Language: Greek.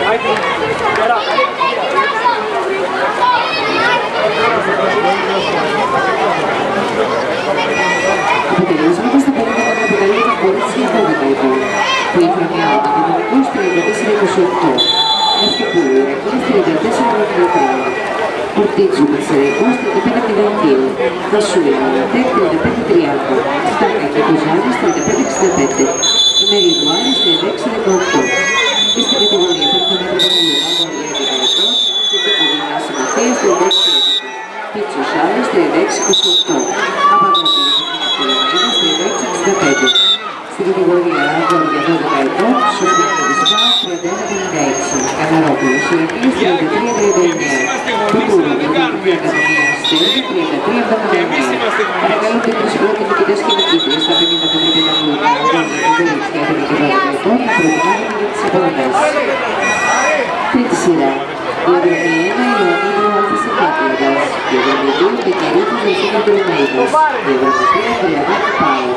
Αποτελέσματα στα περίπτωμα να αποτελεί τα κορίτσια 12 ετών, που η χρονιά ο Μακεδονικός 34-28, Ευτυπούλου Ηρακλής 34-33, Πορτίτζου Μαρσεραϊκός 35-02, Βασούλα Μαλατέκ 35-30, Στάκα και Κουζάνης 35-65, Μερίδου Άρης 36-18. Και στην κατηγορία Περθονέτρου Παναγιού Αγωνία και Γαλλικών, Ζητήκου Γυμνάσου Μαθίας 36-11, Πίτσος Άλλης 36-28, Απαγόπουλος Εθνικής Πολεμαίδας 36-65. Στην κατηγορία Αγωνία 12 ετών, Σοφρίνη Δυσπάου 31-56, Καναρόπουλος Ηρακλής 33-39, Πετρούλου Δημοτική Ακαδημία Αστέρια 33-79. Παρακαλώ και τους πρώτοι νικητές και νικήτριες στα 50 που πρέπει να βγουν αγώνια και κορίτσια των 12 ετών να προετοιμάζονται για τις επόμενες. Τρίτη σειρά. Διαδρομή 1 Ιωαννίδου Αλφασικάπληδας. Διαδρομή 2 Πεταρίδου Δελφίνου Πολεμαίδας. Διαδρομή 3 Πολεμάκη Πάου.